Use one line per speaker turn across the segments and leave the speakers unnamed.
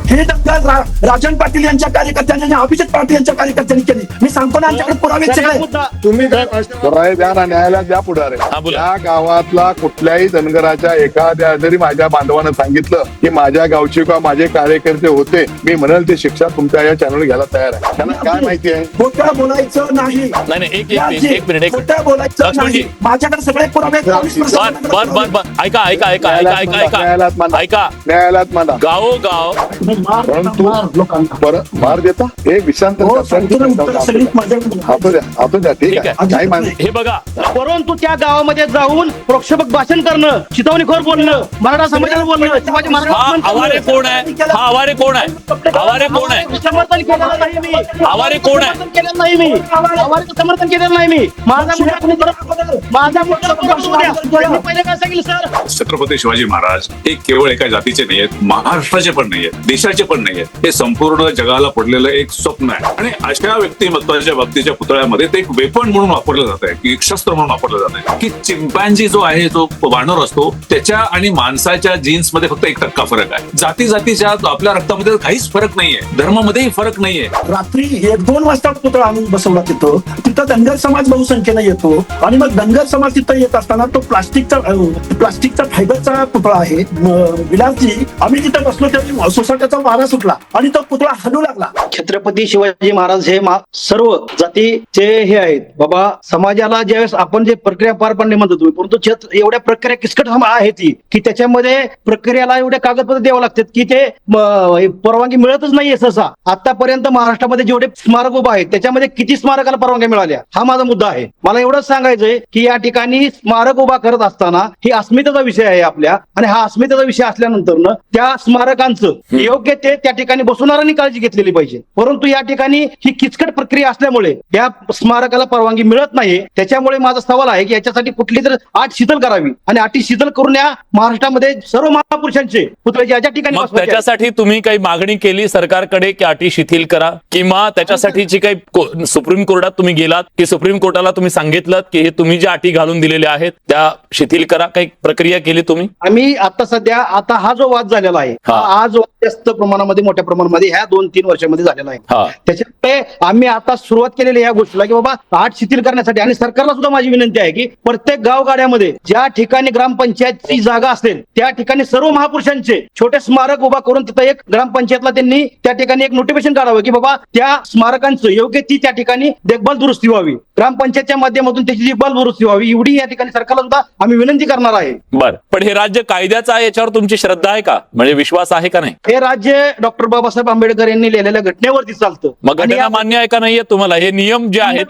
हे दंगा राजन पाटील यांच्या कार्यकर्त्यांनी आणि अभिजित पाटील यांच्या कार्यकर्त्यांनी केली. मी सांगतो ना, आमच्याकडे पुरावे सगळे.
तुम्ही काय द्या ना, न्यायालयात द्या पुढारे. या गावातला कुठल्याही धनगराच्या एखाद्या जरी माझ्या बांधवानं सांगितलं की माझ्या गावचे किंवा माझे कार्यकर्ते होते, मी म्हणाल ते शिक्षा तुमच्या या चॅनल घ्यायला तयार आहे. त्यांना काय माहिती आहे?
खोटं बोलायचं नाही.
एक मिनिट
खोटं बोलायचं नाही. माझ्याकडे सगळे पुरावे आहेत.
ऐका
न्यायालयात मांडा.
गावोगाव
परंतु परत मार देता हे विषांतर द्या. ठीक आहे,
हे बघा.
परंतु त्या गावामध्ये जाऊन प्रोक्षपक भाषण करणं, चितवणीखोर बोलणं, मराठा समाजाला बोलणं, शिवाजी महाराज
आवारे कोण आहे? हा आवारे कोण आहे? आवारे कोण आहे?
समर्थन केलेलं नाही मी.
आवारे कोण आहे?
केलेलं नाही मी. आवारेचं समर्थन केलेलं नाही मी. माझा पहिले काय सांगितलं सर?
छत्रपती शिवाजी महाराज हे केवळ एका जातीचे नाही आहेत, महाराष्ट्राचे पण नाही आहेत, देशाचे पण नाही आहेत. हे संपूर्ण जगाला पडलेलं एक स्वप्न आहे. आणि अशा व्यक्तिमत्वाच्या बाबतीच्या पुतळ्यामध्ये ते एक वेपन म्हणून वापरलं जात आहे, की एक शस्त्र म्हणून वापरलं जात आहे. की चिंपॅन्झी जो आहे, जो वानर असतो, त्याच्या आणि माणसाच्या जीन्स मध्ये फक्त 1% फरक आहे. जातीच्या आपल्या रक्तामध्ये काहीच फरक नाहीये, धर्मामध्येही फरक नाहीये.
रात्री 1-2 वाजता पुतळा आणून बसवला तिथं धनगर समाज बहुसंख्येने येतो. आणि मग धनगर समाज तिथं येत असताना तो प्लास्टिकचा फायबरचा पुतळा आहे. विलासजी, आम्ही तिथं बसलो तेव्हा सोसायटीचा वारा सुटला आणि तो पुतळा हलू लागला.
छत्रपती शिवाजी महाराज हे सर्व जातीचे हे आहेत बाबा. समाजाला ज्यावेळेस आपण जे प्रक्रिया पार पाडणे म्हणतो तुम्ही, परंतु एवढ्या प्रक्रिया किचकट आहे ती, की त्याच्यामध्ये प्रक्रियाला एवढे कागदपत्र द्यावं लागतात की ते परवानगी मिळतच नाहीये सहसा. आतापर्यंत महाराष्ट्रामध्ये जेवढे स्मारक उभा आहेत त्याच्यामध्ये किती स्मारकाला परवानग्या मिळाल्या, हा माझा मुद्दा आहे. मला एवढंच सांगायचंय की या ठिकाणी स्मारक उभा करत असताना ही अस्मितेचा विषय आहे आपल्या, आणि हा अस्मितेचा विषय असल्यानंतर त्या स्मारकांचं योग्य ते त्या ठिकाणी बसवणाऱ्यांनी काळजी घेतलेली पाहिजे. परंतु या ठिकाणी ही किचकट प्रक्रिया असल्यामुळे या स्मारकाला परवानगी मिळत नाही. त्याच्यामुळे माझा सवाल आहे की याच्यासाठी कुठली तर अट शिथिल करावी, आणि अटी शिथिल करून या महाराष्ट्रामध्ये सर्व महापुरुषांचे पुतळे ज्या ठिकाणी
त्याच्यासाठी तुम्ही काही मागणी केली सरकारकडे की अटी शिथिल करा, किंवा त्याच्यासाठीची काही सुप्रीम कोर्टात तुम्ही गेलात की सुप्रीम कोर्टाला तुम्ही सांगितलं की हे तुम्ही ज्या अटी घालून दिलेल्या आहेत त्या शिथिल करा, काही प्रक्रिया केली तुम्ही?
आम्ही आता सध्या हा जो वाद झालेला आहे, हा जो जास्त प्रमाणामध्ये मोठ्या प्रमाणामध्ये ह्या 2-3 वर्षामध्ये झालेला आहे, त्याच्यामुळे आम्ही आता सुरुवात केलेली या गोष्टीला की बाबा अट शिथिल करण्यासाठी. आणि सरकारला सुद्धा माझी विनंती आहे की प्रत्येक गावगाड्यामध्ये ज्या ठिकाणी ग्रामपंचायतची जागा असेल त्या ठिकाणी सर्व महापुरुषांचे छोटे स्मारक उभा करून तिथं एक ग्रामपंचायतला त्यांनी त्या ठिकाणी एक नोटिफिकेशन काढावं की बाबा त्या स्मारकांचं योग्य ती त्या ठिकाणी देखभाल दुरुस्ती व्हावी, ग्रामपंचायतच्या माध्यमातून त्याची देखभाल दुरुस्ती व्हावी, एवढी या ठिकाणी सरकारला सुद्धा आम्ही विनंती करणार आहे.
बरं, पण हे राज्य कायद्याचं आहे, याच्यावर तुमची श्रद्धा आहे का? म्हणजे विश्वास आहे का नाही?
हे राज्य डॉक्टर बाबासाहेब आंबेडकर यांनी लिहिलेल्या घटनेवरती चालतं.
मग घटना मान्य आहे का नाहीये तुम्हाला? हे नियम जे आहेत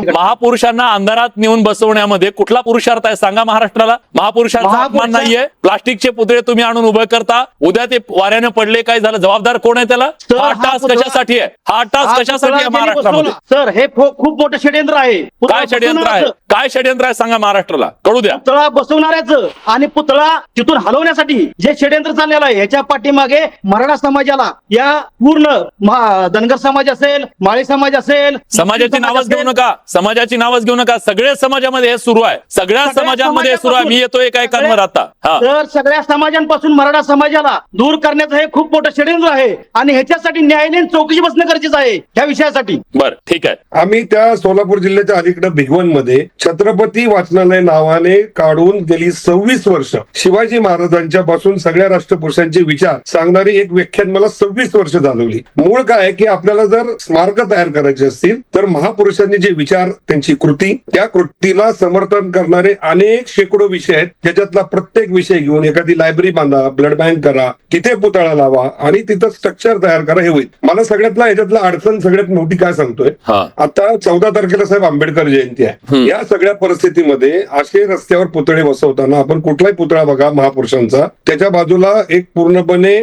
महापुरुषांना अंधारात नेऊन बसवण्यामध्ये कुठला पुरुषार्थ आहे सांगा महाराष्ट्राला? महापुरुषांचा अपमान नाहीये? प्लास्टिकचे पुतळे तुम्ही आणून उभे करता, उद्या ते वाऱ्याने पडले, काय झालं, जबाबदार कोण आहे त्याला? हा टास्क कशासाठी आहे? हा टास्क कशासाठी आहे महाराष्ट्रामध्ये?
सर, हे खूप मोठं षडयंत्र आहे.
काय षडयंत्र आहे? काय षडयंत्र आहे सांगा महाराष्ट्राला, कळू द्या.
पुतळा बसवणाऱ्याचं आणि पुतळा तिथून हलवण्यासाठी जे षडयंत्र चाललेलं आहे याच्या पाठीमागे मराठा समाजाला, या पूर्ण धनगर समाज असेल, माळी समाज असेल,
समाजाची नावच घेऊ नका, समाजाची नावच घेऊ नका. सगळ्या समाजामध्ये हे सुरू आहे, सगळ्या समाजामध्ये सुरू आहे. मी येतो एका एकांवर आता.
तर सगळ्या समाजांपासून मराठा समाजाला दूर करण्याचं हे खूप मोठं षडयंत्र आहे, आणि ह्याच्यासाठी न्यायालयीन चौकशी बसणं गरजेचं आहे ह्या विषयासाठी.
बरं, ठीक आहे.
आम्ही त्या सोलापूर जिल्ह्याच्या अलीकडे भिगवण मध्ये छत्रपती वाचनालय नावाने काढून गेली 26 वर्ष शिवाजी महाराजांच्या पासून सगळ्या राष्ट्रपुरुषांचे विचार सांगणारी एक व्याख्यान मला 26 वर्ष जाणवली. मूळ काय की आपल्याला जर स्मारक तयार करायचे असतील तर महापुरुषांनी जे विचार, त्यांची कृती, त्या कृतीला समर्थन करणारे अनेक शेकडो विषय आहेत, ज्याच्यातला प्रत्येक विषय घेऊन एखादी लायब्ररी बांधा, ब्लड बँक करा, तिथे पुतळा लावा आणि तिथं स्ट्रक्चर तयार करा, हे होईल. मला सगळ्यातला याच्यातला अडचण सगळ्यात मोठी काय सांगतोय, आता 14 तारखेला साहेब आंबेडकर जयंती आहे. या सगळ्या परिस्थितीमध्ये असे रस्त्यावर पुतळे बसवताना आपण कुठलाही पुतळा बघा महापुरुषांचा, त्याच्या बाजूला एक पूर्णपणे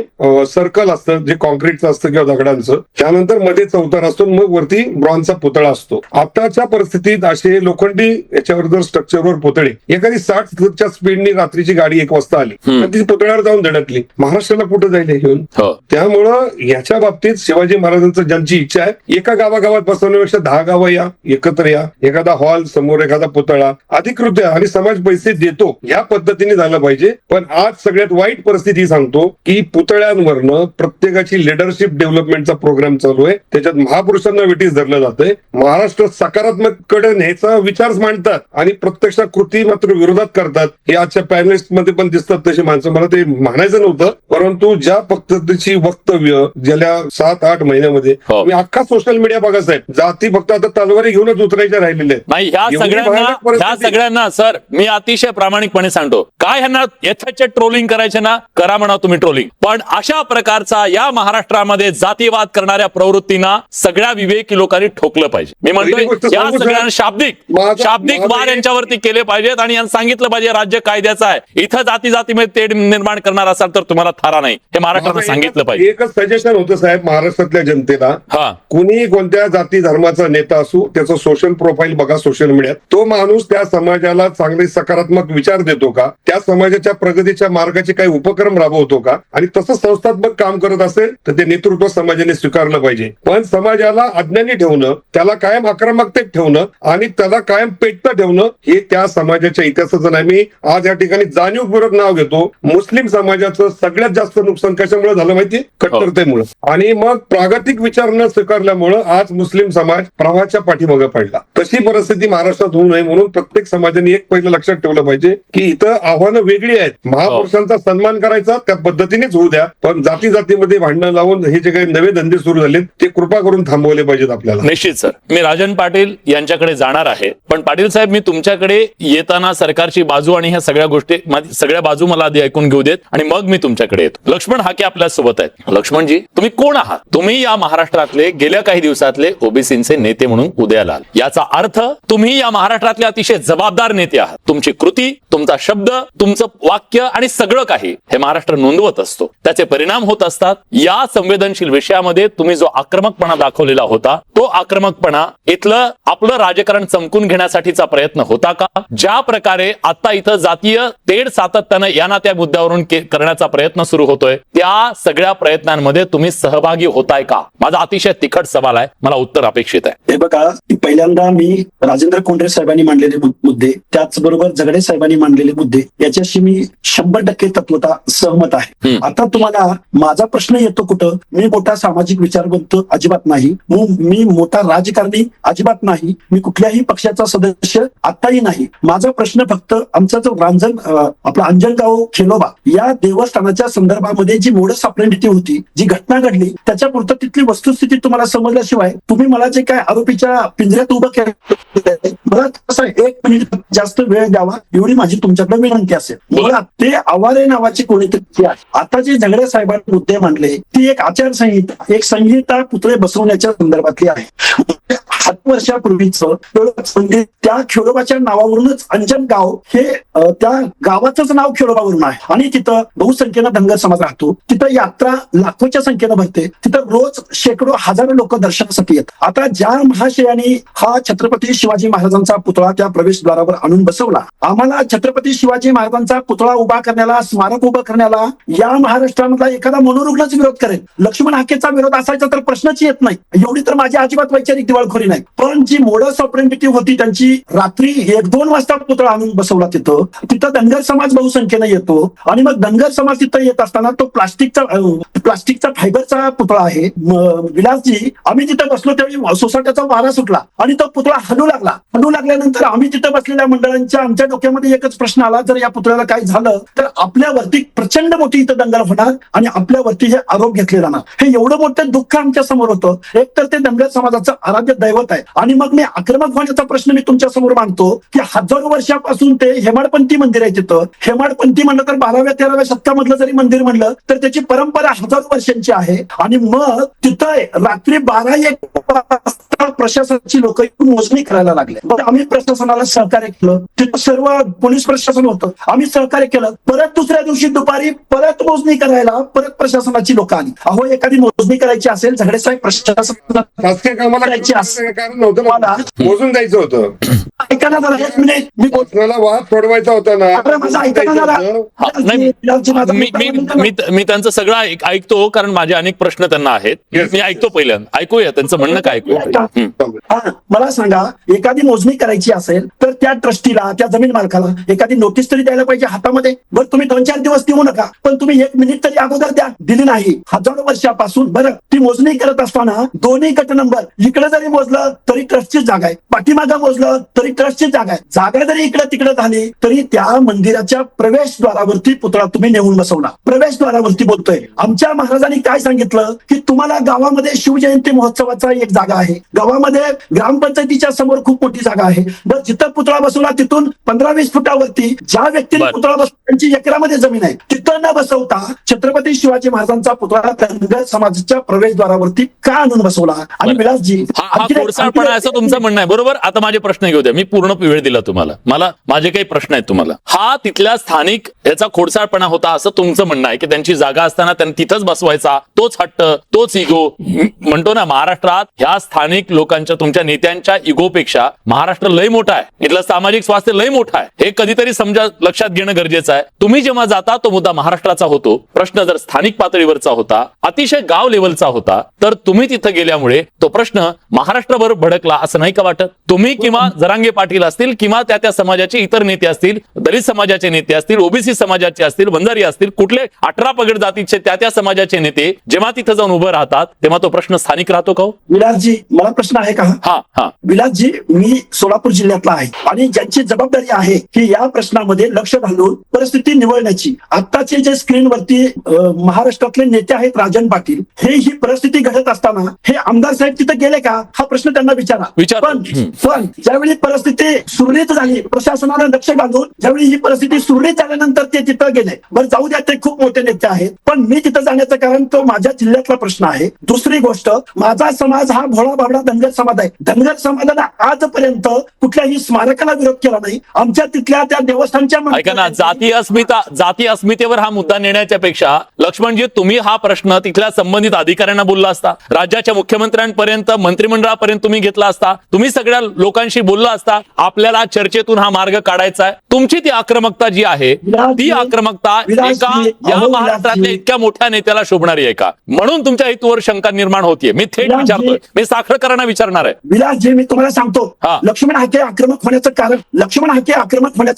सर्कल असतं जे कॉन्क्रीटचं असतं किंवा दगडांचं, त्यानंतर मध्ये चौतार असतो, मग वरती ब्रॉन्झचा पुतळा असतो. आताच्या परिस्थितीत असे लोखंडी याच्यावर जर स्ट्रक्चरवर पुतळे, एखादी 60च्या स्पीडनी रात्रीची गाडी 1 वाजता आली तर ती पुतळ्यावर जाऊन धडकली, महाराष्ट्राला कुठं जाईल हे घेऊन? त्यामुळं याच्या बाबतीत शिवाजी महाराजांचं ज्यांची इच्छा आहे, एका गावागावात बसवण्यापेक्षा 10 गावं या, एकत्र या, एखादा हॉल समोर एखादा पुतळा अधिकृत आणि समाज पैसे देतो या पद्धतीने झालं पाहिजे. पण आज सगळ्यात वाईट परिस्थिती सांगतो की पुतळ्यांवर महिन्याभरनं प्रत्येकाची लिडरशिप डेव्हलपमेंटचा प्रोग्राम चालू आहे. त्याच्यात महापुरुषांना वेटीस धरलं जातंय. महाराष्ट्र सकारात्मक कडे न्यायचा विचार मांडतात आणि प्रत्यक्षात कृती मात्र विरोधात करतात. हे आजच्या पॅनलिस्ट मध्ये पण दिसतात तशी माणसं. मला ते म्हणायचं नव्हतं, परंतु ज्या पद्धतीची वक्तव्य गेल्या 7-8 महिन्यामध्ये
हो.
मी अख्खा सोशल मीडिया बघा साहेब, जाती फक्त आता तलवारी घेऊनच उतरायच्या राहिलेल्या आहेत.
नाही, ह्या सगळ्यांना सर मी अतिशय प्रामाणिकपणे सांगतो, काय ह्यांना यथाचे ट्रोलिंग करायचे ना करा म्हणा तुम्ही ट्रोलिंग, पण अशा प्रकारचा या महाराष्ट्रामध्ये जातीवाद करणाऱ्या प्रवृत्तींना सगळ्या विवेकी लोकांनी ठोकलं पाहिजे. मी म्हणतो या सगळ्यांना शाब्दिक वार यांच्यावरती केले पाहिजेत आणि यांना सांगितलं पाहिजे राज्य कायद्याचं आहे. इथं जातीमध्ये तेढ निर्माण करणार असाल तर तुम्हाला थारा नाही, हे महाराष्ट्रानं सांगितलं पाहिजे.
एकच सजेशन होतं साहेब महाराष्ट्रातल्या जनतेला,
हा,
कुणी कोणत्या जाती धर्माचा नेता असू त्याचं सोशल प्रोफाईल बघा सोशल मीडियात. तो माणूस त्या समाजाला चांगले सकारात्मक विचार देतो का, त्या समाजाच्या प्रगतीच्या मार्गाचे काही उपक्रम राबवतो का, आणि तसं संस्थात्मक काम करत असेल तर ते नेतृत्व समाजाने स्वीकारलं पाहिजे. पण समाजाला अज्ञानी ठेवणं, त्याला कायम आक्रमकतेत ठेवणं आणि त्याला कायम पेटतं ठेवणं हे त्या समाजाच्या इतिहासाचं नाही. मी आज या ठिकाणी जाणीवपूर्वक नाव घेतो, मुस्लिम समाजाचं सगळ्यात जास्त नुकसान कशामुळे झालं माहिती, कट्टरतेमुळे. आणि मग प्रागतिक विचार न स्वीकारल्यामुळं आज मुस्लिम समाज प्रवाहाच्या पाठीमागे पडला. तशी परिस्थिती महाराष्ट्रात होऊ नये म्हणून प्रत्येक समाजाने एक पहिलं लक्षात ठेवलं पाहिजे की इथं आव्हानं वेगळी आहेत. महापुरुषांचा सन्मान करायचा त्या पद्धतीनेच होऊ द्या, पण जाती जातीमध्ये भांडणं लावून हे जे काही नवे धंदे सुरू झाले ते कृपा करून थांबवले पाहिजेत आपल्याला.
निश्चित सर, मी राजन पाटील यांच्याकडे जाणार आहे, पण पाटील साहेब मी तुमच्याकडे येताना सरकारची बाजू आणि ह्या सगळ्या गोष्टी सगळ्या बाजू मला आधी ऐकून घेऊ देत आणि मग मी तुमच्याकडे येतो. लक्ष्मण हाके आपल्या सोबत आहेत. लक्ष्मणजी, तुम्ही कोण आहात? तुम्ही या महाराष्ट्रातले गेल्या काही दिवसातले ओबीसीचे नेते म्हणून उदयाला आले. याचा अर्थ तुम्ही या महाराष्ट्रातले अतिशय जबाबदार नेते आहात. तुमची कृती, तुमचा शब्द, तुमचं वाक्य आणि सगळं काही हे महाराष्ट्र नोंदवत असतो, त्याचे परिणाम होत असतात. या संवेदनशील विषयामध्ये तुम्ही जो आक्रमकपणा दाखवलेला होता तो आक्रमकपणा इथलं आपलं राजकारण चमकून घेण्यासाठीचा प्रयत्न होता का? ज्या प्रकारे आता इथं जातीय तेढ सातत्यानं या ना त्या मुद्द्यावरून करण्याचा प्रयत्न सुरू होतोय, त्या सगळ्या प्रयत्नांमध्ये तुम्ही सहभागी होताय का? माझा अतिशय तिखट सवाल आहे, मला उत्तर अपेक्षित आहे.
हे बघा, पहिल्यांदा मी राजेंद्र कोंढरे साहेबांनी मांडलेले मुद्दे, त्याचबरोबर जगडे साहेबांनी मांडलेले मुद्दे याच्याशी मी 100% तत्वता सहमत आहे. आता तुम्हाला माझा प्रश्न येतो कुठं, मी मोठा सामाजिक विचारवंत अजिबात नाही, मी मोठा राजकारणी अजिबात नाही, मी कुठल्याही पक्षाचा सदस्य आताही नाही. माझा प्रश्न फक्त आमचा जो रांजण आपला अंजनगाव खेलोबा या देवस्थानाच्या संदर्भामध्ये जी मोडस ऑपरेंडिटी होती, जी घटना घडली, त्याच्या पुरतं तिथली वस्तुस्थिती तुम्हाला समजल्याशिवाय तुम्ही मला जे काय आरोपीच्या पिंजऱ्यात उभं केलं, मला कसं 1 मिनिट जास्त वेळ द्यावा एवढी माझी तुमच्याकडे विनंती असेल. मला ते आवारे नावाचे कोणीतरी आहे. आता जे झगडे साहेबांनी मुद्दे मांडले ती एक आचारसंहिता, एक संहिता पुतळे बसवण्याच्या संदर्भातली आहे. 7 वर्षापूर्वीच त्या खेडोबाच्या नावावरूनच अंजनगाव हे त्या गावाचंच नाव खेडोबावरून आहे आणि तिथं बहुसंख्येनं धनगर समाज राहतो. तिथं यात्रा लाखोच्या संख्येनं भरते. तिथं रोज शेकडो हजारो लोक दर्शनासाठी येतात. आता ज्या महाशयाने हा छत्रपती शिवाजी महाराजांचा पुतळा त्या प्रवेशद्वारावर आणून बसवला, आम्हाला छत्रपती शिवाजी महाराजांचा पुतळा उभा करण्याला, स्मारक उभं करण्याला या महाराष्ट्रामधला एखादा मनोरुग्णच विरोध करेल. लक्ष्मण हाकेचा विरोध असायचा तर प्रश्नच येत नाही. एवढी तर माझी अजिबात वैचारिक दिवाळखोरी नाही. पण जी मोडस ऑपरेंडिटी होती त्यांची, रात्री 1-2 वाजता पुतळा आणून बसवला तिथं धनगर समाज बहुसंख्येनं येतो आणि मग धनगर समाज तिथं येत असताना तो प्लास्टिकचा फायबरचा पुतळा आहे. विलासजी, आम्ही तिथं बसलो त्यावेळी सोसाट्याचा वारा सुटला आणि तो पुतळा हलू लागल्यानंतर आम्ही तिथं बसलेल्या मंडळांच्या आमच्या डोक्यामध्ये एकच प्रश्न आला, जर या पुतळ्याला काही झालं तर आपल्यावरती प्रचंड मोठी इथं दंगल होणार आणि आपल्यावरती हे आरोप घेतले जाणार. हे एवढं मोठं दुःख आमच्या समोर होतं. एक तर ते धनगर समाजाचं आराध्य दैवत आहे आणि मग मी आक्रमक होण्याचा प्रश्न मी तुमच्या समोर मांडतो की हजारो वर्षापासून ते हेमाडपंथी मंदिर आहे. तिथं हेमाडपंथी म्हणलं तर 12व्या-13व्या शतकामधलं जरी मंदिर म्हणलं तर त्याची परंपरा हजारो वर्षांची आहे. आणि मग तिथं रात्री 12-1 वाजता प्रशासनाची लोक मोजणी करायला लागले. आम्ही प्रशासनाला सहकार्य केलं, तिथं सर्व पोलीस प्रशासन होतं, आम्ही सहकार्य केलं. परत दुसऱ्या दिवशी दुपारी परत मोजणी करायला परत प्रशासनाची लोक आली. अहो, एखादी मोजणी करायची असेल, झगडे साहेब प्रशासन
शासकीय कामाला करायची असेल, कारण नव्हतं, मोजून द्यायचं होतं.
ऐका ना जरा, एक मिनिट मी बोलतो.
वाचनाला वाद सोडवायचा होता ना.
अरे माझं ऐका ना जरा.
हा, नाही, मी त्यांचं सगळं ऐकतो, कारण माझे अनेक प्रश्न त्यांना आहेत.
Yes.
मी ऐकतो पहिल्यांदा, ऐकूया त्यांचं म्हणणं काय ऐकूया.
हा, मला सांगा, एखादी मोजणी करायची असेल तर त्या ट्रस्टीला, त्या जमीन मालकाला एखादी नोटीस तरी द्यायला पाहिजे हातामध्ये. बरं तुम्ही 2-4 दिवस देऊ नका, पण तुम्ही 1 मिनिट तरी अगोदर द्या. दिली नाही. हजारो वर्षापासून. बरं, ती मोजणी करत असताना दोन्ही गट नंबर इकडे जरी मोजलं तरी ट्रस्टचीच जागा आहे, पाठीमागं मोजलं तरी ट्रस्टचीच जागा आहे. जागा जरी इकडे तिकडे झाली तरी त्या मंदिराच्या प्रवेशद्वारावरती पुतळा तुम्ही नेऊन बसवला. प्रवेशद्वारावरती बोलतोय. आमच्या महाराजांनी काय सांगितलं की तुम्हाला गावामध्ये शिवजयंती महोत्सवाचा एक जागा आहे, गावामध्ये ग्रामपंचायतीच्या समोर खूप मोठी जागा आहे. बरं, जिथं पुतळा बसवला तिथून 15-20 फुटावरती ज्या व्यक्तीने
बरं.
पुतळा बसवला त्यांची एकरामध्ये जमीन आहे, तिथं न बसवता छत्रपती शिवाजी महाराजांचा पुतळा धनगर समाजाच्या प्रवेशद्वारावरती का आणून बसवला? आणि
बरं.
विलासजी,
हा खोडसाळपणा आहे असं तुमचं म्हणणं आहे, बरोबर? आता माझे प्रश्न घेऊ द्या, मी पूर्ण वेळ दिला तुम्हाला. मला माझे काही प्रश्न आहेत तुम्हाला. हा तिथल्या स्थानिक याचा खोडसाळपणा होता असं तुमचं म्हणणं आहे की त्यांची जागा असताना त्यांनी तिथंच बसवायचा, तोच हट्ट, तोच इगो. म्हणतो ना, महाराष्ट्रात ह्या स्थानिक लोकांच्या, तुमच्या नेत्यांच्या इगोपेक्षा महाराष्ट्र लय मोठा आहे, इथलं सामाजिक स्वास्थ्य लय मोठा आहे, हे कधीतरी समजा लक्षात घेणं गरजेचं आहे. तुम्ही जेव्हा जाता तो मुद्दा महाराष्ट्राचा होतो, प्रश्न जर स्थानिक पातळीवरचा होता, अतिशय गाव लेवलचा होता, तर तुम्ही तिथं गेल्यामुळे तो प्रश्न महाराष्ट्रभर भडकला असं नाही का वाटत? तुम्ही किंवा जरांगे पाटील असतील किंवा त्या समाजाचे इतर नेते असतील, दलित समाजाचे नेते असतील, ओबीसी समाजाचे असतील, वंजारी असतील, कुठले 18 पगड जातीचे त्या समाजाचे नेते जेव्हा तिथं जाऊन उभं राहतात तेव्हा तो प्रश्न स्थानिक राहतो का?
विलासजी, मला प्रश्न आहे का?
हा.
विलासजी, मी सोलापूर जिल्ह्यातला आहे आणि ज्यांची जबाबदारी आहे की या प्रश्नामध्ये लक्ष घालून परिस्थिती निवळण्याची. आत्ताचे जे स्क्रीनवरती महाराष्ट्रातले नेते आहेत, राजन पाटील, हे ही परिस्थिती घडत असताना हे आमदार साहेब तिथे गेले का? हा प्रश्न त्यांना विचारा. पण ज्यावेळी परिस्थिती सुरळीत झाली, प्रशासनाने लक्ष घालून ज्यावेळी ही परिस्थिती सुरळीत झाल्यानंतर ते तिथं गेले. बरं, जाऊ द्या, ते खूप मोठे नेते आहेत, पण मी तिथं जाण्याचं कारण तो माझ्या जिल्ह्यातला प्रश्न आहे. दुसरी गोष्ट, माझा समाज हा भोळा बाबडा धनगर समाज आहे. धनगर समाजाने आजपर्यंत कुठल्याही स्मारकाला विरोध केला नाही. आमच्या तिथल्या त्या देवस्थानच्या
ऐका ना, जाती अस्मितेवर हा मुद्दा नेण्याच्या पेक्षा लक्ष्मणजी, तुम्ही हा प्रश्न तिथल्या संबंधित अधिकाऱ्यांना बोलला असता, राज्याच्या मुख्यमंत्र्यांपर्यंत, मंत्रिमंडळापर्यंत तुम्ही घेतला असता, तुम्ही सगळ्या लोकांशी बोलला असता. आपल्याला चर्चेतून हा मार्ग काढायचा आहे. तुमची ती आक्रमकता जी आहे, ती आक्रमकता एका या महाराष्ट्रातल्या इतक्या मोठ्या नेत्याला शोभणारी आहे का? म्हणून तुमच्या हेतूवर शंका निर्माण होतीये. मी थेट विचारतोय, मी साखरकरांना विचारणार आहे.
विलासजी, मी तुम्हाला सांगतो, लक्ष्मण हाके आक्रमक होण्याचं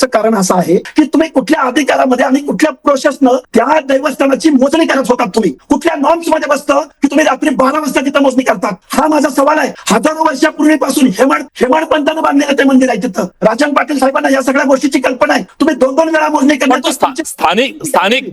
कारण असं आहे की तुम्ही कुठल्या अधिकारामध्ये आणि कुठल्या प्रोसेसनं त्या देवस्थानाची मोजणी करत होतात. तुम्ही कुठल्या नॉर्म्स मध्ये बसतं की तुम्ही रात्री 12 वाजता तिथं मोजणी करतात? हा माझा सवाल आहे. हजारो वर्षापूर्वीपासून हेमाड पंथानं बांधलेलं ते मंदिर आहे. तिथं राजन पाटील साहेबांना या सगळ्या गोष्टीची कल्पना आहे. तुम्ही 2-2 वेळा मोजणी करण्यात
स्थानिक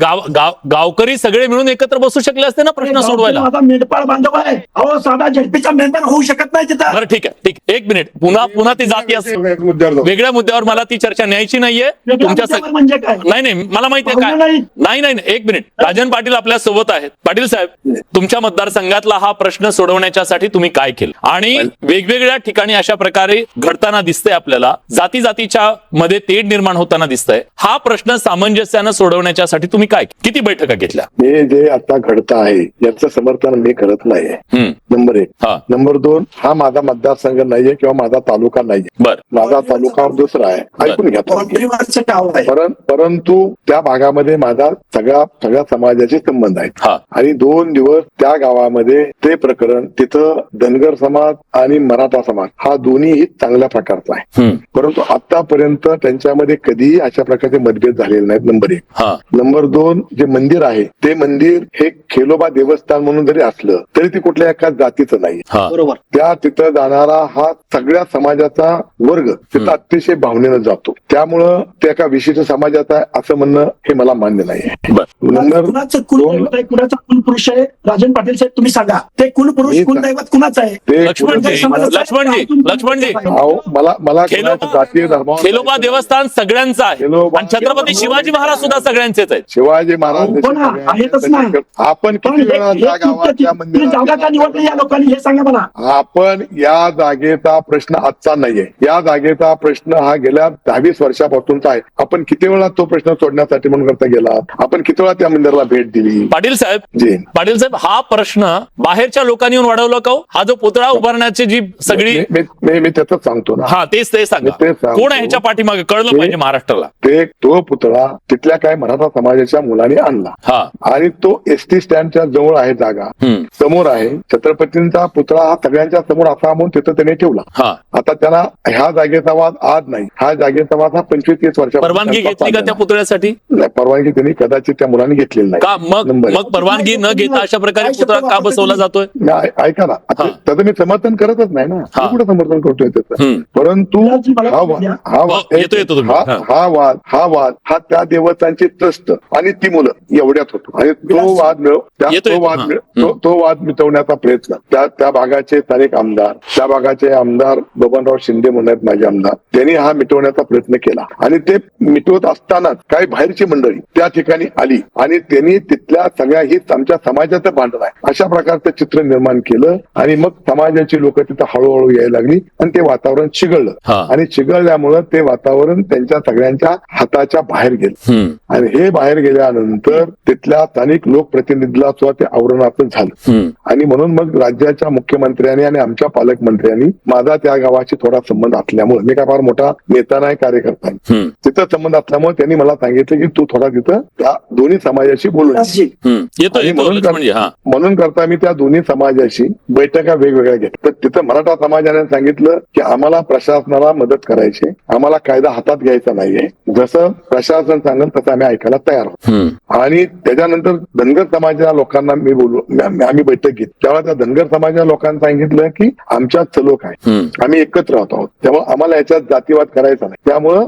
गावकरी सगळे मिळून एकत्र बसू शकले असते ना प्रश्न सोडवायला.
माझा मेंढपाळ बांधव आहे. अहो, साधा झडपीचा मेंबर होऊ शकत नाही तिथं.
बरं, ठीक आहे. 1 मिनिट. पुन्हा ती जाती असते वेगळ्या मुद्द्यावर मला ती चर्चा न्यायची नाहीये तुमच्या.
म्हणजे काय?
नाही, मला माहिती आहे काय. नाही, 1 मिनिट. राजन पाटील आपल्या सोबत आहेत. पाटील साहेब, तुमच्या मतदारसंघातला हा प्रश्न सोडवण्यासाठी तुम्ही काय केलं? आणि वेगवेगळ्या ठिकाणी अशा प्रकारे घडताना दिसतंय आपल्याला, जातीच्या मध्ये तेढ निर्माण होताना दिसतंय. हा प्रश्न सामंजस्यानं सोडवण्यासाठी तुम्ही काय, किती बैठका घेतल्या?
हे जे आता घडतं आहे याचं समर्थन मी करत नाहीये. नंबर 1. नंबर 2, हा माझा मतदारसंघ नाहीये किंवा माझा तालुका नाहीये.
बर,
माझा तालुका दुसरा आहे, ऐकून घ्या. परंतु त्या भागामध्ये माझा सगळ्या समाजाचे संबंध आहेत आणि 2 दिवस त्या गावामध्ये ते प्रकरण, तिथं धनगर समाज आणि मराठा समाज हा दोन्हीही चांगल्या प्रकारचा आहे. परंतु आतापर्यंत त्यांच्यामध्ये कधीही अशा प्रकारचे मतभेद झालेले नाहीत. नंबर 1. नंबर 2, जे मंदिर आहे ते मंदिर हे खेलोबा देवस्थान म्हणून जरी असलं तरी ते कुठल्या एका जातीचं नाही.
बरोबर.
त्या तिथं जाणारा हा सगळ्या समाजाचा वर्ग तिथं अतिशय भावनेनं जातो. त्यामुळं ते एका विशिष्ट समाजाचा आहे असं म्हणणं हे मला मान्य नाही. नंबर
कुणाचं कुलपुरुष आहे? राजन पाटील साहेब, तुम्ही सांगा, ते कुलपुरुष कुलदैवत कुणाचं आहे?
लक्ष्मणजी,
मला
खेलोबा देवस्थान सगळ्यांचं आहे आणि छत्रपती शिवाजी महाराज सुद्धा सगळ्यांचेच आहेत.
शिवाजी महाराज आपण किती वेळा त्या गावाच्या
जागा का निवडली या लोकांनी, हे सांगा मला.
आपण या जागेचा प्रश्न आजचा नाहीये. या जागेचा प्रश्न हा गेल्या 20 वर्षापासूनचा आहे. आपण किती वेळा तो प्रश्न सोडण्यासाठी म्हणून करता गेला? आपण किती वेळा त्या मंदिराला भेट दिली?
पाटील साहेब, हा प्रश्न बाहेरच्या लोकांनी येऊन वाढवला का? हा जो पुतळा उभारण्याची जी सगळी
मी त्याच सांगतो ना,
तेच ते सांगा,
तेच सांगतो.
कोण आहे ह्याच्या पाठीमागे कळलं
ते-
पाहिजे महाराष्ट्राला.
तो पुतळा तिथल्या काय मराठा समाजाच्या मुलाने आणला
हा
आणि तो एसटी स्टँडच्या जवळ आहे जागा,
हम्म.
समोर आहे. छत्रपतींचा पुतळा हा सगळ्यांच्या समोर असा म्हणून तिथं त्याने ठेवला.
हा
आता त्याला ह्या जागेचा वाद आज नाही, हा जागेचा वाद हा 25-30 वर्षात
परवानगी घेतली का त्या पुतळ्यासाठी?
परवानगी त्यांनी कदाचित त्या मुलांनी घेतलेली नाही.
का मग परवानगी न घेता अशा प्रकारे पुतळा का बसवला जातोय?
ऐका ना,
हा.
त्याचं मी समर्थन करतच नाही ना,
हा.
मी कुठे समर्थन करतोय त्याचं.
हम्म.
परंतु
येतो तुम्ही.
हा वाद हा त्या देवतांची ट्रस्ट आणि ती मुलं एवढ्यात होतो आणि तो वाद मिटवण्याचा प्रयत्न त्या भागाचे स्थानिक आमदार, त्या भागाचे आमदार बबनराव शिंदे म्हणून आहेत माझे आमदार, त्यांनी हा मिटवण्याचा प्रयत्न केला आणि ते मिटवत असतानाच काही बाहेरची मंडळी त्या ठिकाणी आली आणि त्यांनी तिथल्या सगळ्या ही आमच्या समाजाचं भांडण आहे अशा प्रकारचं चित्र निर्माण केलं आणि मग समाजाची लोक तिथं हळूहळू यायला लागली आणि ते वातावरण चिघळलं आणि चिघळल्यामुळं ते वातावरण त्यांच्या सगळ्यांच्या हाताच्या बाहेर गेलं आणि हे बाहेर गेल्यानंतर तिथल्या स्थानिक लोकप्रतिनिधीला सुद्धा ते आवरणाचं झालं आणि म्हणून मग राज्याच्या मुख्यमंत्र्यांनी आणि आमच्या पालकमंत्र्यांनी माझा त्या गावाशी थोडा संबंध असल्यामुळे, मी काय फार मोठा नेता नाही कार्यकर्ता आहे, तिथं संबंध असल्यामुळे त्यांनी मला सांगितलं की तू थोडा तिथं त्या दोन्ही समाजाशी बोलून म्हणून करता मी त्या दोन्ही समाजाशी बैठका वेगवेगळ्या घेतल्या. तर तिथं मराठा समाजाने सांगितलं की आम्हाला प्रशासनाला मदत करायची, आम्हाला कायदा हातात घ्यायचा नाहीये, जसं प्रशासन सांगेल तसं आम्ही ऐकायला तयार आहोत. आणि त्याच्यानंतर धनगर समाजाच्या लोकांना आम्ही बैठक घेतली, तेव्हा त्या धनगर समाजाच्या लोकांनी सांगितलं की आमच्यात सलोख आहे, आम्ही एकत्र राहत आहोत, त्यामुळे आम्हाला याच्यात जातीवाद करायचा नाही, त्यामुळं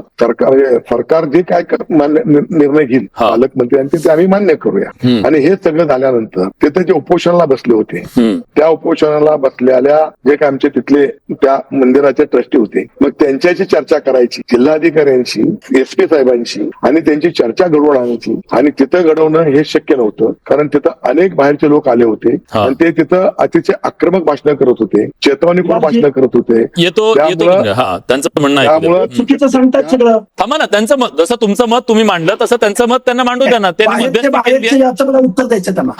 सरकार जे काय निर्णय घेईल पालकमंत्र्यांचे ते आम्ही मान्य करूया. आणि हे सगळं झाल्यानंतर तिथे जे उपोषणाला बसले होते त्या उपोषणाला बसलेल्या जे काय आमचे तिथले त्या मंदिराचे ट्रस्टी होते, मग त्यांच्याशी चर्चा करायची जिल्हाधिकाऱ्यांशी, एसपी साहेबांशी आणि त्यांची चर्चा घडवून आणायची. आणि तिथं घडवणं हे शक्य नव्हतं कारण तिथं अनेक बाहेरचे लोक आले होते आणि ते तिथं अतिशय आक्रमक भाषणं करत होते, चेतवणीपूर्ण भाषणं करत होते.
त्यांचं म्हणणं आहे
त्यामुळं
चुकीचं सांगतात सगळं.
थांबा ना, त्यांचं मत जसं तुमचं मत तुम्ही मांडलं तसं त्यांचं मत त्यांना मांडू द्या ना.
बाहेरचे याचं मला उत्तर द्यायचं त्यांना.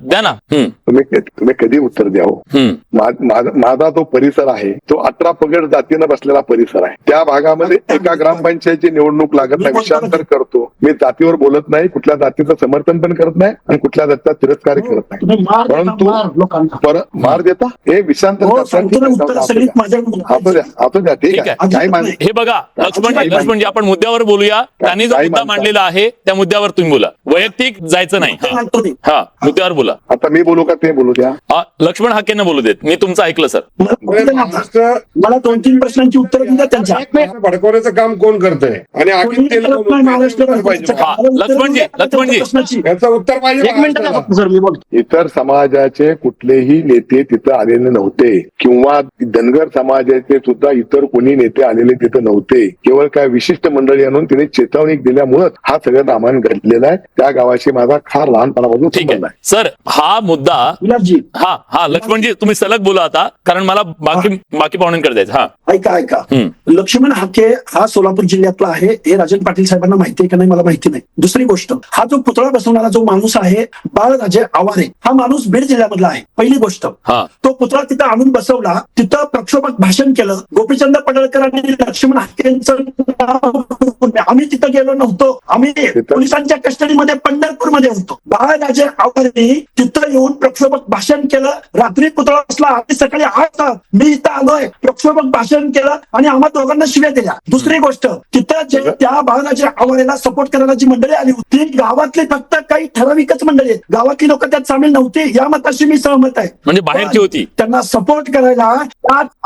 द्या ना.
तुम्ही कधी उत्तर द्यावं. माझा तो परिसर आहे तो 18 पगड जातीनं बसलेला परिसर आहे. त्या भागामध्ये एका ग्रामपंचायतची निवडणूक लागत नाही, विषयांतर करतो. मी जातीवर बोलत नाही, कुठल्या जातीचं समर्थन पण करत नाही आणि कुठल्या जातीचा तिरस्कार करत नाही. परंतु मार देता हे विषयांतर असू द्या ठीक आहे. काय
हे बघा लक्ष्मणजी आपण मुद्द्यावर बोलूया. त्यांनी जो मुद्दा मांडलेला आहे त्या मुद्द्यावर तुम्ही बोला, वैयक्तिक जायचं नाही. हा मुद्द्यावर बोला.
आता मी बोलू का ते बोलू द्या?
लक्ष्मण हाकेंना बोलू देत, मी तुमचं ऐकलं सर.
मला 2-3 प्रश्नांची उत्तर दिली त्यांच्या.
भडकवण्याचं काम कोण करतंय आणि
लक्ष्मणजी
याचं उत्तर पाहिजे.
सर मी बोलतो.
इतर समाजाचे कुठलेही नेते तिथं आलेले नव्हते किंवा धनगर समाजाचे सुद्धा इतर कोणी नेते आलेले तिथं नव्हते. केवळ काय विशिष्ट मंडळी आणून तिने चेतावणी दिल्यामुळेच हा सगळं सामान घडलेला आहे. त्या गावाशी माझा फार लहानपणापासून संबंध आहे.
सर हा मुद्दा हा लक्ष्मणजी तुम्ही सलग बोला आता, कारण मला बाकी पाहुण्यांकडे जायचं. हा
ऐका लक्ष्मण हाके हा सोलापूर जिल्ह्यातला आहे, हे राजन पाटील साहेबांना माहिती आहे का नाही मला माहिती नाही. दुसरी गोष्ट, हा जो पुतळा बसवणारा जो माणूस आहे बाळराजे आवारे, हा माणूस बीड जिल्ह्यामधला आहे. पहिली गोष्ट, तो पुतळा तिथं आणून बसवला, तिथं प्रक्षोभक भाषण केलं. गोपीचंद पडळकर आणि लक्ष्मण हाकेंचं आम्ही तिथं गेलो नव्हतो, आम्ही पोलिसांच्या कस्टडीमध्ये पंढरपूरमध्ये होतो. बाळराजे आवारे तिथं येऊन प्रक्षोभक भाषण केलं. रात्री पुतळा बसला, आम्ही सकाळी 8 वाजता मी इथं आलोय, प्रक्षोभक भाषण केलं आणि आम्हा दोघांना शिव्या दिल्या. दुसरी गोष्ट, तिथं जे त्या बाळराजे आवारेला सपोर्ट करायला जी मंडळी आली होती गावातली फक्त काही ठराविकच मंडळी आहेत, गावातली लोक त्यात सामील नव्हती. या मताशी मी सहमत आहे.
म्हणजे बाहेरची होती.
त्यांना सपोर्ट करायला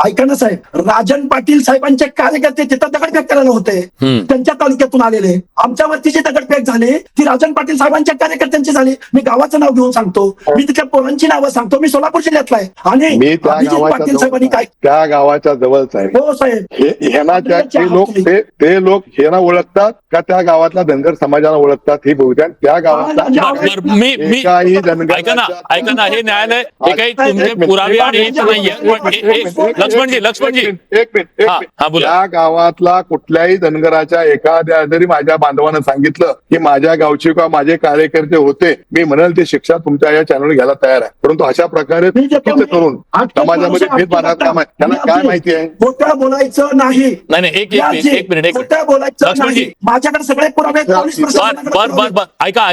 ऐका ना साहेब, राजन पाटील साहेबांचे कार्यकर्ते तिथं दगडफेक करायला होते, त्यांच्या तालुक्यातून आलेले. आमच्यावरती जी दगडफेक झाली ती राजन पाटील साहेबांच्या कार्यकर्त्यांची झाली. मी गावाचं नाव घेऊन सांगतो, मी तिथल्या पोरांची नावं सांगतो, मी सोलापूर जिल्ह्यातला आहे. आणि अभिजित पाटील साहेबांनी काय
त्या गावाच्या जवळच आहे.
हो साहेब,
ते गावातले लोक हेना ओळखतात का त्या गावातल्या धनगर समाजाला ओळखतात हे बहुतेक त्या गावातला
मी
एकाही
ऐका ना हे न्यायालय हे काही तुमचे पुरावे आणि हेच नाहीये. लक्ष्मणजी
एक मिनिट
हा, बोला.
त्या गावातला कुठल्याही धनगराच्या एखाद्या जरी माझ्या बांधवानं सांगितलं की माझ्या गावचे किंवा माझे कार्यकर्ते होते, मी म्हणाल ते शिक्षा तुमच्या या चॅनलवर घ्यायला तयार आहे. परंतु अशा प्रकारे चुकीचं करून समाजामध्ये भेदभाव त्यांना काय माहिती आहे?
खोटं बोलायचं नाही.
नाही एक मिनिट
खोटं बोलायचं
लक्ष्मणजी.
नाही. माझ्याकडे सगळे पुरावे आहेत. 40%
बर ऐका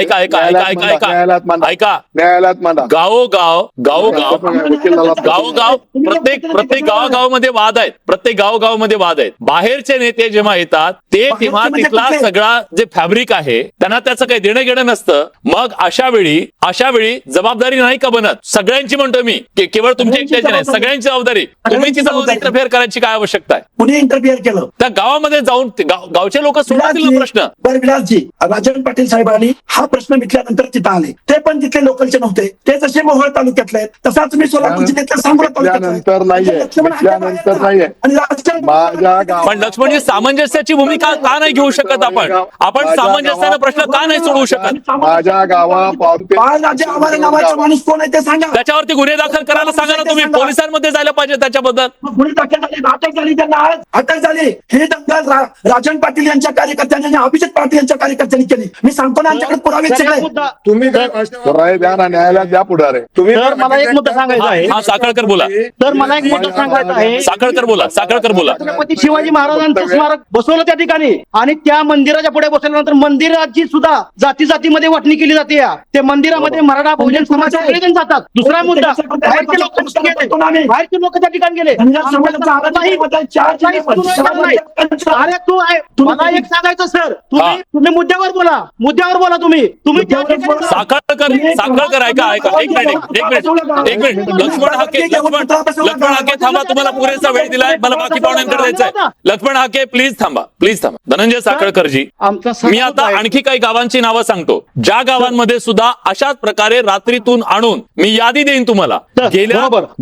न्यायालयात मांडा.
गावोगाव प्रत्येक गावागावामध्ये वाद आहेत. प्रत्येक गावोगावमध्ये वाद आहेत. बाहेरचे नेते जेव्हा येतात तेव्हा तिथला सगळा जे फॅब्रिक आहे त्यांना त्याचं काही देणं घेणं नसतं. मग अशा वेळी जबाबदारी नाही का बनत सगळ्यांची? म्हणतो मी केवळ तुमची एकट्याची नाही, सगळ्यांची जबाबदारी. तुम्ही तिथं इंटरफेअर करायची काय आवश्यकता आहे?
कुणी इंटरफिअर केलं?
त्या गावामध्ये जाऊन गावचे लोक सोडतील ना प्रश्न.
बरं विलासजी, राजन पाटील साहेबांनी हा प्रश्न विचारल्यानंतर तिथं आले. ते पण तिथले लोकलचे नव्हते. ते जसे मोहोळ तालुक्यातले आहेत तसाच मी सोलापूर जिल्ह्यातल्या सांगोला
त्यानंतर नाहीये माझ्या गावात.
पण लक्ष्मणजी, सामंजस्याची भूमिका का नाही घेऊ शकत आपण सामंजस्याने प्रश्न का नाही सोडवू शकत?
माझ्या गावात
नावाचा माणूस कोण आहे ते सांगा.
त्याच्यावरती गुन्हे दाखल करायला सांगा ना तुम्ही. पोलिसांमध्ये जायला पाहिजे त्याच्याबद्दल.
गुन्हे दाखल झाले, अटक झाली, त्यांना अटक झाली. हे दंगल राजन पाटील यांच्या कार्यकर्त्यांनी आणि अभिजित पाटील यांच्या कार्यकर्त्यांनी केली. मी सांगतो ना, आमच्याकडे पुरावे सगळे.
तुम्ही द्या ना, न्यायालयात द्या पुढारे. तुम्ही
तर मला एक मुद्दा सांगायचा आहे.
हा, साखळकर बोला.
तर मला एक मुद्दा सांगायचा आहे.
साखळकर बोला.
छत्रपती शिवाजी महाराजांचं स्मारक बसवलं त्या ठिकाणी आणि त्या मंदिराच्या पुढे बसवल्यानंतर मंदिराची सुद्धा जातीमध्ये वाटणी केली जाते. ते मंदिरामध्ये मराठा बहुजन समाज सगळेजण जातात. दुसरा मुद्दा, बाहेरचे लोक त्या ठिकाणी गेले. अरे मला एक सांगायचं सर, तुम्ही मुद्द्यावर बोला तुम्ही
साखळकर ऐका एक मिनिट लक्ष्मण हाके थांबा. तुम्हाला पुरेसा वेळ दिलाय. मला बाकी पाहुण्यांकडे द्यायचंय. लक्ष्मण हाके प्लीज थांबा. धनंजय साखळकरजी, मी आता आणखी काही गावांची नावं सांगतो ज्या गावांमध्ये सुद्धा अशाच प्रकारे रात्रीतून आणून मी यादी देईन तुम्हाला.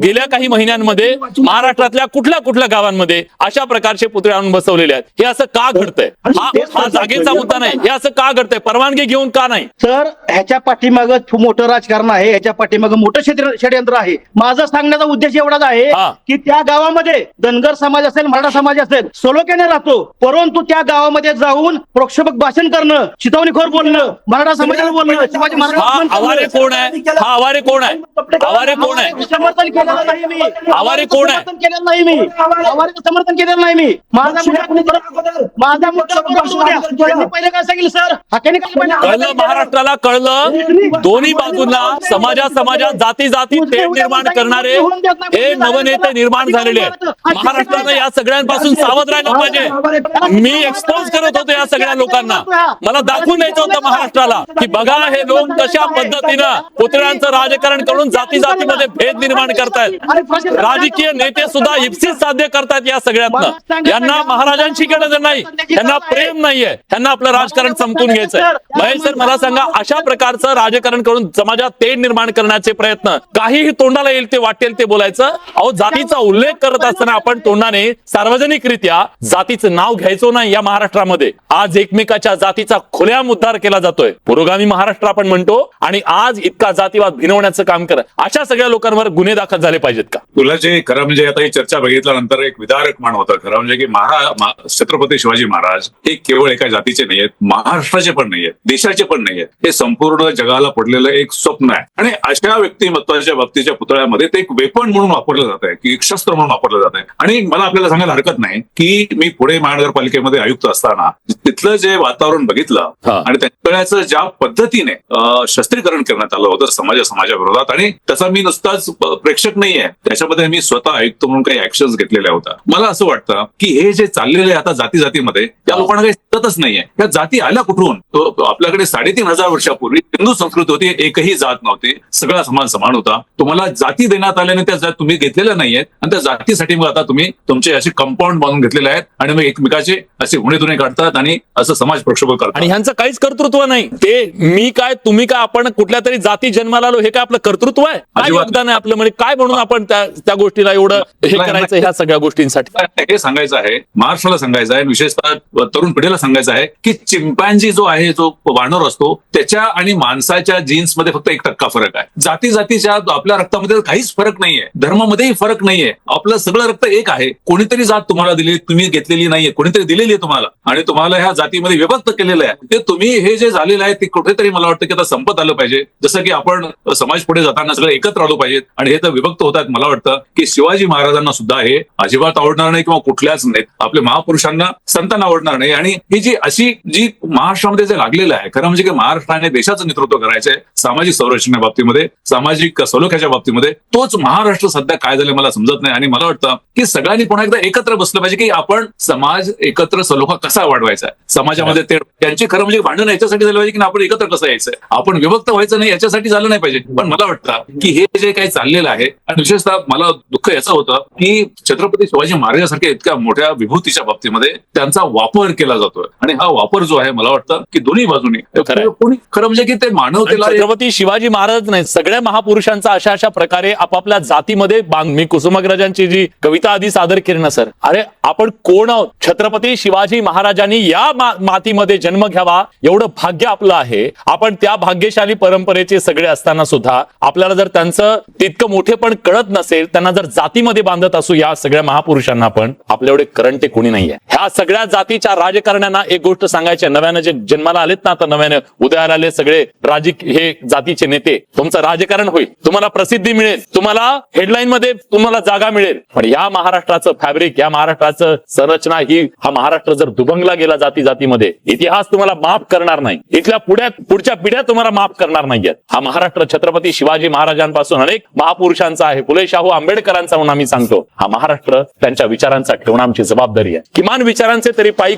गेल्या काही महिन्यांमध्ये महाराष्ट्रातल्या कुठल्या गावांमध्ये अशा प्रकारचे पुतळे आणून बसवलेले आहेत. हे असं का घडतंय? हा जागेचा मुद्दा नाही. हे असं का घडतंय? परवानगी घेऊन का नाही?
तर ह्याच्या पाठीमागं मोठं राजकारण आहे. ह्याच्या पाठीमागं मोठं षडयंत्र आहे. माझा सांगण्याचा उद्देश एवढाच आहे की त्या गावामध्ये धनगर समाज असेल, मराठा समाज असेल, सलोख्याने राहतो. परंतु त्या गावामध्ये जाऊन प्रक्षोभक भाषण करणं, चिथावणीखोर बोलणं, मराठा समाजाला बोलणं, शिवाजी महाराज
आवारे कोण आहे?
समर्थन केलेलं नाही मी.
आवारे कोण आहे?
समर्थन केलेलं नाही मी. माझा मुद्दा पहिले काय सांगितलं सर? हाकेने
कळलं, महाराष्ट्राला कळलं. दोन्ही बाजूला समाजात जाती तेढ निर्माण करणारे हे नवनेते निर्माण झालेले आहेत. महाराष्ट्रानं या सगळ्यांपासून सावध राहिलं पाहिजे. मी एक्सपोज करत होतो या सगळ्या लोकांना. मला दाखवून द्यायचं होतं महाराष्ट्राला की बघा हे लोक कशा पद्धतीनं पुतळ्यांचं राजकारण करून जातीमध्ये भेद निर्माण करतायत. राजकीय नेते सुद्धा इप्सित साध्य करतायत या सगळ्यातनं. यांना महाराजांची गरज नाही, यांना प्रेम नाहीये, त्यांना आपलं राजकारण संपवून घ्यायचंय. महेश सर, मला सांगा, अशा प्रकारचं राजकारण करून समाजात तेढ निर्माण करण्याचे प्रयत्न, काहीही तोंडाला येईल ते वाटेल ते बोलायचं. अहो, जातीचा उल्लेख करत असताना आपण तोंडाने सार्वजनिकरित्या जातीचं नाव घ्यायचो नाही. या महाराष्ट्रामध्ये आज एकमेकाच्या जातीचा खुलेआम उद्धार केला जातोय. पुरोगामी महाराष्ट्र आपण म्हणतो आणि आज इतका जातीवाद भिनवण्याचं काम करत अशा सगळ्या लोकांवर गुन्हे दाखल झाले पाहिजेत का?
तुला जे खरं म्हणजे आता ही चर्चा बघितल्यानंतर एक विदारक म्हण होतं खरं म्हणजे की छत्रपती शिवाजी महाराज हे केवळ एका जातीचे नाहीयेत, महाराष्ट्राचे पण नाहीयेत, देशाचे पण नाहीयेत. हे संपूर्ण जगाला पडलेलं एक स्वप्न आहे. आणि अशा व्यक्तिमत्वाच्या बाबतीच्या पुतळ्यामध्ये ते एक वेपन म्हणून वापरलं जात आहे, की एक शस्त्र म्हणून वापरलं जात आहे. आणि मला आपल्याला सांगायला हरकत नाही की मी पुणे महानगरपालिकेमध्ये आयुक्त असताना तिथलं जे वातावरण बघितलं आणि त्या ज्या पद्धतीने शस्त्रीकरण करण्यात आलं होतं समाजा विरोधात, आणि त्याचा मी नुसताच प्रेक्षक नाहीये, त्याच्यामध्ये मी स्वतः आयुक्त म्हणून काही ऍक्शन्स घेतलेल्या होत्या. मला असं वाटतं की हे जे चाललेले आता जातीमध्ये त्या लोकांना काही सुचतच नाहीये. त्या जाती आल्या कुठून? आपल्याकडे 3,500 वर्षापूर्वी हिंदू संस्कृती होती, एकही जात नव्हती, सगळा समाज समान होता. तुम्हाला जाती देण्यात आल्याने त्या जात तुम्ही घेतलेल्या नाहीयेत आणि त्या जातीसाठी मग आता तुम्ही तुमचे असे कंपाऊंड बांधून घेतलेले आहेत आणि मग एकमेकाचे असे गुन्हे काढतात आणि असं समाज प्रक्षोभ करतात.
आणि ह्यांचं काहीच कर्तृत्व नाही. ते मी काय तुम्ही काय आपण कुठल्या तरी जाती जन्माला आलो हे काय आपलं कर्तृत्व आहे? योगदान समाधान आहे आपलं, म्हणजे काय म्हणून आपण त्या गोष्टीला एवढं हे करायचं ह्या सगळ्या गोष्टींसाठी?
हे सांगायचं आहे, महाराष्ट्राला सांगायचं आहे, विशेषतः तरुण पिढीला सांगायचं आहे की चिंपॅन्झी जो आहे, जो वानर असतो, त्याच्या आणि माणसाच्या जीन्समध्ये फक्त 1% फरक आहे. जातीच्या आपल्या रक्तामध्ये काहीच फरक नाहीये, धर्मामध्येही फरक नाहीये, आपलं सगळं रक्त एक आहे. कोणीतरी जात तुम्हाला दिली, तुम्ही घेतलेली नाहीये, कोणीतरी दिलेली आहे तुम्हाला आणि तुम्हाला ह्या जातीमध्ये विभक्त केलेलं आहे. ते तुम्ही हे जे झालेलं आहे ते कुठेतरी मला वाटतं की आता संपत आलं पाहिजे. जसं की आपण समाज पुढे जाताना सगळे एकत्र आलो पाहिजेत आणि हे तर विभक्त होतात. मला वाटतं की शिवाजी महाराजांना सुद्धा हे अजिबात आवडणार नाही किंवा कुठल्याच नाही आपल्या महापुरुषांना, संतांना आवडणार नाही. आणि ही जी अशी जी महाराष्ट्रामध्ये जे लागलेलं आहे, खरं म्हणजे की महाराष्ट्राने देशाचं नेतृत्व करायचंय सामाजिक संरचने बाबतीमध्ये, सामाजिक सलोख्याच्या बाबतीमध्ये, तोच महाराष्ट्र सध्या काय झालं मला समजत नाही. आणि मला वाटतं की सगळ्यांनी पुन्हा एकदा एकत्र बसलं पाहिजे की आपण समाज एकत्र सलोखा कसा वाढवायचा आहे समाजामध्ये. त्यांची खरं म्हणजे भांडण याच्यासाठी झालं पाहिजे की आपण एकत्र कसं यायचंय, आपण विभक्त व्हायचं नाही याच्यासाठी झालं नाही पाहिजे. पण मला वाटतं की हे जे काही चाललेलं आहे, आणि विशेषतः मला दुःख याचं होतं की छत्रपती शिवाजी महाराजांसारख्या इतक्या मोठ्या विभूतीच्या बाबतीमध्ये त्यांचा वापर केला जातोय. आणि हा वापर जो आहे मला वाटतं की दोन्ही बाजूनी कोणी खरं म्हणजे की ते मानवतेला,
छत्रपती शिवाजी महाराज नाही, सगळ्या महापुरुषांचा अशा प्रकारे आपापल्या जातीमध्ये मी कुसुमाग्रजांची जी कविता आधी सादर केली ना सर, अरे आपण कोण आहोत? छत्रपती शिवाजी महाराजांनी या मातीमध्ये जन्म घ्यावा एवढं भाग्य आपलं आहे. आपण त्या भाग्यशाली परंपरेचे सगळे असताना सुद्धा आपल्याला जर त्यांचं तितकं मोठेपण कळत नसेल, त्यांना जर जातीमध्ये बांधत असू या सगळ्या महापुरुषांना, आपण आपल्या एवढे करंटे कोणी नाहीये. ह्या सगळ्या जातीच्या राजकारण्यांना एक गोष्ट सांगायची, नव्याने जे जन्माला आलेत ना, आता नव्याने उदयाला आले सगळे हे जातीचे नेते, तुमचं राजकारण होईल, तुम्हाला प्रसिद्धी मिळेल, तुम्हाला हेडलाईन मध्ये तुम्हाला जागा मिळेल, पण या महाराष्ट्राचं फॅब्रिक, या महाराष्ट्राचं संरचना हा महाराष्ट्र जर दुभंगला गेला जातीमध्ये, इतिहास तुम्हाला माफ करणार नाही, इथल्या पुढच्या पिढ्या तुम्हाला माफ करणार नाहीयेत. हा महाराष्ट्र छत्रपती शिवाजी महाराजांपासून अनेक महापुरुषांचा आहे, फुले शाहू आंबेडकरांचा म्हणून आम्ही सांगतो. हा महाराष्ट्र त्यांच्या विचारांचा ठेवणं आमची जबाबदारी आहे. किमान विचारांचे तरी पायी